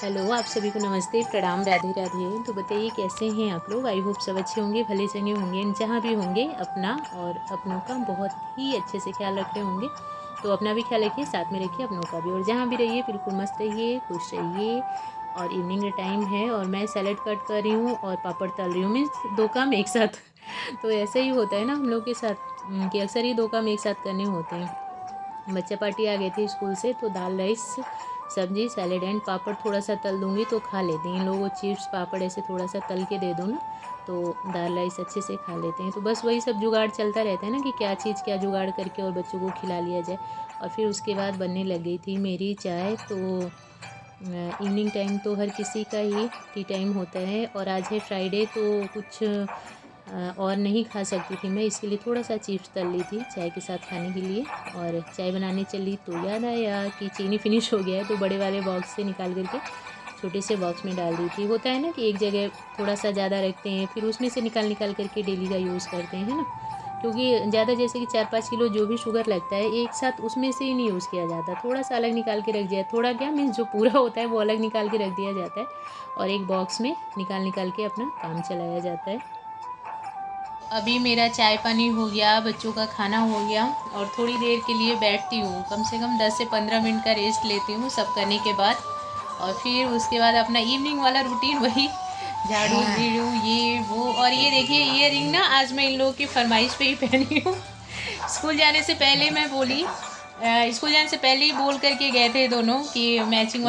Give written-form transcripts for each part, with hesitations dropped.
Hello, आप सभी को नमस्ते, प्रणाम, राधे राधे। तो बताइए कैसे हैं आप लोग। आई होप सब अच्छे होंगे, भले चंगे होंगे, जहाँ भी होंगे अपना और अपनों का बहुत ही अच्छे से ख्याल रख रहे होंगे। तो अपना भी ख्याल रखिए, साथ में रखिए अपनों का भी, और जहाँ भी रहिए बिल्कुल मस्त रहिए, खुश रहिए। और इवनिंग का टाइम है और मैं सैलेड कट कर रही हूँ और पापड़ तल रही हूँ, मीन्स दो काम एक साथ। तो ऐसा ही होता है ना हम लोग के साथ कि अक्सर ही दो काम एक साथ करने होते हैं। बच्चा पार्टी आ गए थे स्कूल से, तो दाल राइस सब्जी सैलेड एंड पापड़ थोड़ा सा तल दूँगी तो खा लेते हैं। इन लोगों को चिप्स पापड़ ऐसे थोड़ा सा तल के दे दो ना, तो दाल राइस अच्छे से खा लेते हैं। तो बस वही सब जुगाड़ चलता रहता है ना कि क्या चीज़ क्या जुगाड़ करके और बच्चों को खिला लिया जाए। और फिर उसके बाद बनने लग गई थी मेरी चाय। तो इवनिंग टाइम तो हर किसी का ही टी टाइम होता है, और आज है फ्राइडे तो कुछ और नहीं खा सकती थी मैं, इसके लिए थोड़ा सा चिप्स तल ली थी चाय के साथ खाने के लिए। और चाय बनाने चली तो याद आया कि चीनी फिनिश हो गया है, तो बड़े वाले बॉक्स से निकाल करके छोटे से बॉक्स में डाल दी थी। होता है ना कि एक जगह थोड़ा सा ज़्यादा रखते हैं, फिर उसमें से निकाल निकाल करके डेली का यूज़ करते हैं, है ना। क्योंकि ज़्यादा जैसे कि 4-5 किलो जो भी शुगर लगता है एक साथ उसमें से ही नहीं यूज़ किया जाता, थोड़ा सा अलग निकाल के रख दिया, थोड़ा क्या मीन्स जो पूरा होता है वो अलग निकाल के रख दिया जाता है, और एक बॉक्स में निकाल निकाल के अपना काम चलाया जाता है। अभी मेरा चाय पानी हो गया, बच्चों का खाना हो गया, और थोड़ी देर के लिए बैठती हूँ, कम से कम 10 से 15 मिनट का रेस्ट लेती हूँ सब करने के बाद। और फिर उसके बाद अपना इवनिंग वाला रूटीन वही, झाड़ू झीड़ू ये वो। और ये देखिए ये रिंग ना आज मैं इन लोगों की फरमाइश पे ही पहनी हूँ। स्कूल जाने से पहले मैं बोली, स्कूल जाने से पहले ही बोल करके गए थे दोनों कि मैचिंग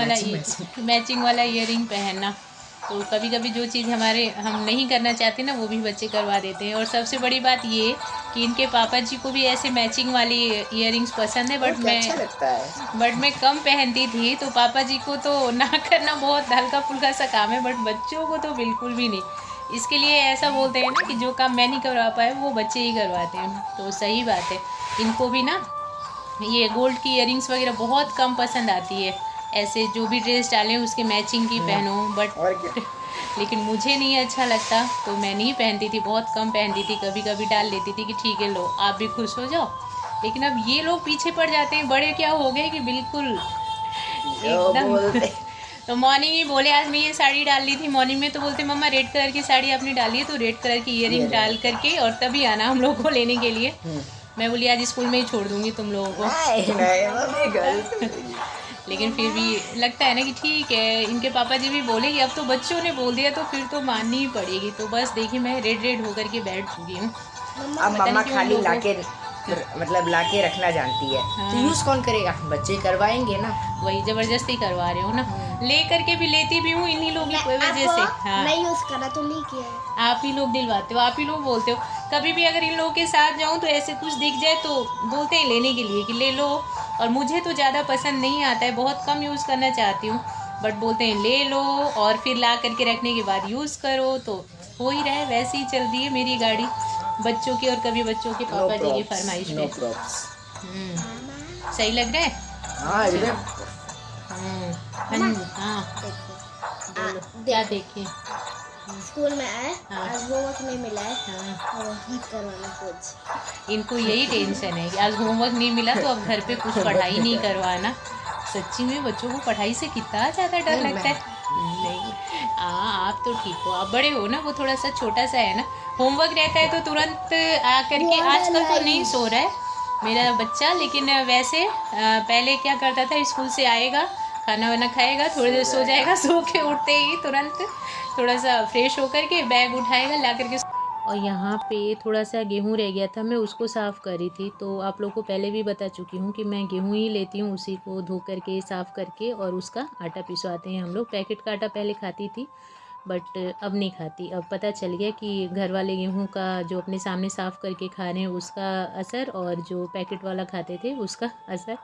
वाला ईयरिंग पहनना। तो कभी कभी जो चीज़ हम नहीं करना चाहते ना वो भी बच्चे करवा देते हैं। और सबसे बड़ी बात ये कि इनके पापा जी को भी ऐसे मैचिंग वाली ईयरिंग्स पसंद है, अच्छा लगता है। बट मैं कम पहनती थी, तो पापा जी को तो ना करना बहुत हल्का फुल्का सा काम है, बट बच्चों को तो बिल्कुल भी नहीं। इसके लिए ऐसा बोलते हैं ना कि जो काम मैं नहीं करवा पाए वो बच्चे ही करवाते हैं, तो सही बात है। इनको भी ना ये गोल्ड की इयरिंग्स वगैरह बहुत कम पसंद आती है, ऐसे जो भी ड्रेस डालें उसके मैचिंग की पहनो, और क्या। बट लेकिन मुझे नहीं अच्छा लगता तो मैं नहीं पहनती थी, बहुत कम पहनती थी, कभी कभी डाल लेती थी कि ठीक है लो आप भी खुश हो जाओ। लेकिन अब ये लोग पीछे पड़ जाते हैं, बड़े क्या हो गए कि बिल्कुल जो एकदम। बोलते तो मॉर्निंग ही बोले आज मैं ये साड़ी डाल ली थी मॉर्निंग में, तो बोलते मम्मा रेड कलर की साड़ी आपने डाली है तो रेड कलर की ईयरिंग डाल करके और तभी आना हम लोग को लेने के लिए। मैं बोली आज स्कूल में ही छोड़ दूंगी तुम लोगों को। नहीं नहीं मम्मी गलत। लेकिन फिर भी लगता है ना कि ठीक है, इनके पापा जी भी बोले कि अब तो बच्चों ने बोल दिया तो फिर तो माननी ही पड़ेगी। तो बस देखिए मैं रेड रेड होकर के बैठ चुकी हूँ। अब पता नहीं मम्मा क्यों इन खाली लोगों लाके मतलब लाके रखना जानती है, तो हाँ यूज कौन करेगा, बच्चे करवाएंगे ना। वही ज़बरदस्ती करवा रहे हो ना। ले करके भी लेती भी हूँ इन्हीं लोगों की वजह से। हाँ नहीं यूज करा तो नहीं किया। आप ही लोग दिलवाते हो, आप ही लोग बोलते हो। कभी भी अगर इन लोगों के साथ जाऊं तो ऐसे कुछ दिख जाए तो बोलते हैं लेने के लिए कि ले लो। और मुझे तो ज़्यादा पसंद नहीं आता है, बहुत कम यूज़ करना चाहती हूँ, बट बोलते हैं ले लो और फिर ला करके रखने के बाद यूज़ करो। तो हो ही रहा है, वैसे ही चल रही है मेरी गाड़ी बच्चों की, और कभी बच्चों के नो पापा जी की प्रॉब्स फरमाइश नो पे। प्रॉब्स। सही लग रहा है। हाँ चलो। एकदम। हाँ देखो बोलो क्या देखें। स्कूल में आए, हाँ आज होमवर्क नहीं मिला है, हाँ और मत करवाना कुछ। इनको यही टेंशन है कि आज होमवर्क नहीं मिला तो अब घर पे कुछ पढ़ाई नहीं करवाना। सच्ची में बच्चों को पढ़ाई से कितना ज़्यादा डर नहीं लगता मैं है। नहीं हाँ आप तो ठीक हो, आप बड़े हो ना, वो थोड़ा सा छोटा सा है ना। होमवर्क रहता है तो तुरंत आ करके, आजकल तो नहीं सो रहा है मेरा बच्चा, लेकिन वैसे पहले क्या करता था, स्कूल से आएगा खाना वाना खाएगा थोड़ी देर सो जाएगा, सो के उठते ही तुरंत थोड़ा सा फ्रेश होकर के बैग उठाएगा ला करके। और यहाँ पे थोड़ा सा गेहूँ रह गया था, मैं उसको साफ़ करी थी। तो आप लोगों को पहले भी बता चुकी हूँ कि मैं गेहूँ ही लेती हूँ, उसी को धो करके साफ़ करके और उसका आटा पिसवाते हैं हम लोग। पैकेट का आटा पहले खाती थी बट अब नहीं खाती। अब पता चल गया कि घर वाले गेहूँ का जो अपने सामने साफ़ करके खा रहे हैं उसका असर, और जो पैकेट वाला खाते थे उसका असर।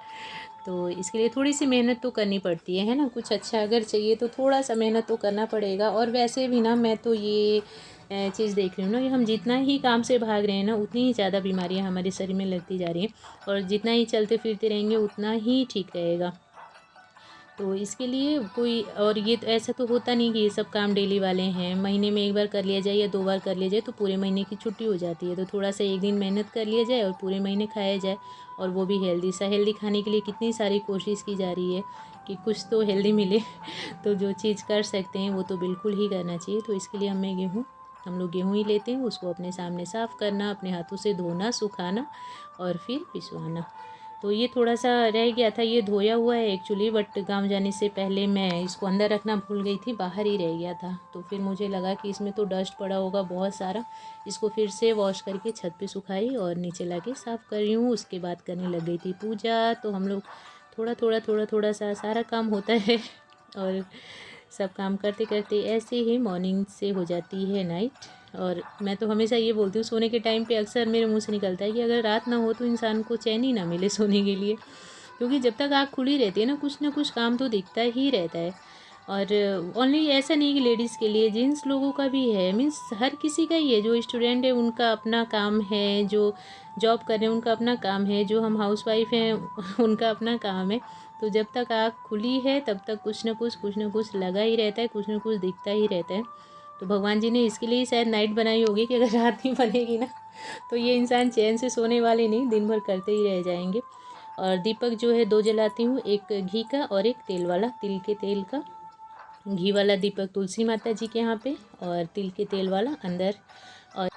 तो इसके लिए थोड़ी सी मेहनत तो करनी पड़ती है ना। कुछ अच्छा अगर चाहिए तो थोड़ा सा मेहनत तो करना पड़ेगा। और वैसे भी ना मैं तो ये चीज़ देख रही हूँ ना कि हम जितना ही काम से भाग रहे हैं ना उतनी ही ज़्यादा बीमारियाँ हमारे शरीर में लगती जा रही हैं, और जितना ही चलते फिरते रहेंगे उतना ही ठीक रहेगा। तो इसके लिए कोई, और ये तो ऐसा तो होता नहीं कि ये सब काम डेली वाले हैं, महीने में एक बार कर लिया जाए या 2 बार कर लिया जाए तो पूरे महीने की छुट्टी हो जाती है। तो थोड़ा सा एक दिन मेहनत कर लिया जाए और पूरे महीने खाया जाए, और वो भी हेल्दी सा। हेल्दी खाने के लिए कितनी सारी कोशिश की जा रही है कि कुछ तो हेल्दी मिले तो जो चीज़ कर सकते हैं वो तो बिल्कुल ही करना चाहिए। तो इसके लिए हम लोग गेहूँ ही लेते हैं, उसको अपने सामने साफ़ करना, अपने हाथों से धोना, सुखाना और फिर पिसवाना। तो ये थोड़ा सा रह गया था, ये धोया हुआ है एक्चुअली, बट गांव जाने से पहले मैं इसको अंदर रखना भूल गई थी, बाहर ही रह गया था। तो फिर मुझे लगा कि इसमें तो डस्ट पड़ा होगा बहुत सारा, इसको फिर से वॉश करके छत पे सुखाई और नीचे लाके साफ़ कर रही हूँ। उसके बाद करने लग गई थी पूजा। तो हम लोग थोड़ा सा सारा काम होता है और सब काम करते करते ऐसे ही मॉर्निंग से हो जाती है नाइट। और मैं तो हमेशा ये बोलती हूँ, सोने के टाइम पे अक्सर मेरे मुंह से निकलता है कि अगर रात ना हो तो इंसान को चैन ही ना मिले सोने के लिए, क्योंकि जब तक आँख खुली रहती है ना कुछ काम तो दिखता ही रहता है। और ओनली ऐसा नहीं कि लेडीज़ के लिए, जेंट्स लोगों का भी है, मीन्स हर किसी का ही है। जो स्टूडेंट है उनका अपना काम है, जो जॉब कर रहे हैं उनका अपना काम है, जो हम हाउसवाइफ हैं उनका अपना काम है। तो जब तक आँख खुली है तब तक कुछ ना कुछ लगा ही रहता है, कुछ ना कुछ दिखता ही रहता है। तो भगवान जी ने इसके लिए ही शायद नाइट बनाई होगी कि अगर रात नहीं बनेगी ना तो ये इंसान चैन से सोने वाले नहीं, दिन भर करते ही रह जाएंगे। और दीपक जो है 2 जलाती हूँ, एक घी का और एक तेल वाला, तिल के तेल का। घी वाला दीपक तुलसी माता जी के यहाँ पे और तिल के तेल वाला अंदर। और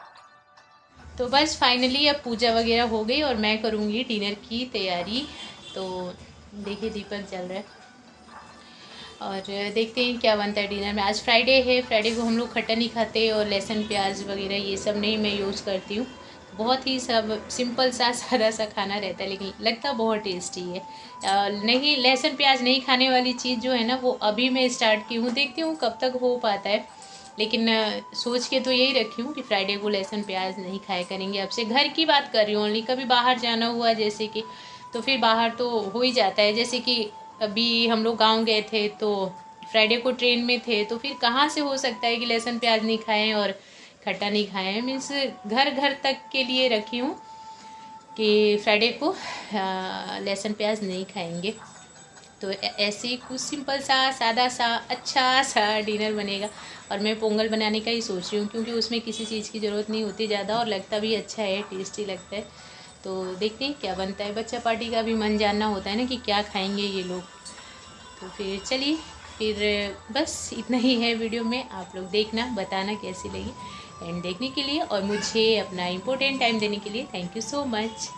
तो बस फाइनली अब पूजा वगैरह हो गई और मैं करूँगी डिनर की तैयारी। तो देखिए दीपक जल रहा है और देखते हैं क्या बनता है डिनर में। आज फ्राइडे है, फ्राइडे को हम लोग खट्टा नहीं खाते और लहसुन प्याज वगैरह ये सब नहीं मैं यूज़ करती हूँ। बहुत ही सब सिंपल सा सादा सा खाना रहता है, लेकिन लगता बहुत टेस्टी है। नहीं, लहसुन प्याज नहीं खाने वाली चीज़ जो है ना वो अभी मैं स्टार्ट की हूँ, देखती हूँ कब तक हो पाता है। लेकिन सोच के तो यही रखी हूँ कि फ्राइडे को लहसुन प्याज नहीं खाया करेंगे। अब से घर की बात कर रही हूँ ओनली, कभी बाहर जाना हुआ जैसे कि तो फिर बाहर तो हो ही जाता है। जैसे कि अभी हम लोग गांव गए थे तो फ्राइडे को ट्रेन में थे, तो फिर कहाँ से हो सकता है कि लहसुन प्याज नहीं खाएं और खट्टा नहीं खाएं। मीन्स घर घर तक के लिए रखी हूँ कि फ्राइडे को लहसुन प्याज नहीं खाएंगे। तो ऐसे ही कुछ सिंपल सा सादा सा अच्छा सा डिनर बनेगा। और मैं पोंगल बनाने का ही सोच रही हूँ, क्योंकि उसमें किसी चीज़ की ज़रूरत नहीं होती ज़्यादा और लगता भी अच्छा है, टेस्टी लगता है। तो देखते हैं क्या बनता है। बच्चा पार्टी का भी मन जानना होता है ना कि क्या खाएंगे ये लोग। तो फिर चलिए, फिर बस इतना ही है वीडियो में। आप लोग देखना, बताना कैसी लगी। एंड देखने के लिए और मुझे अपना इम्पोर्टेंट टाइम देने के लिए थैंक यू सो मच।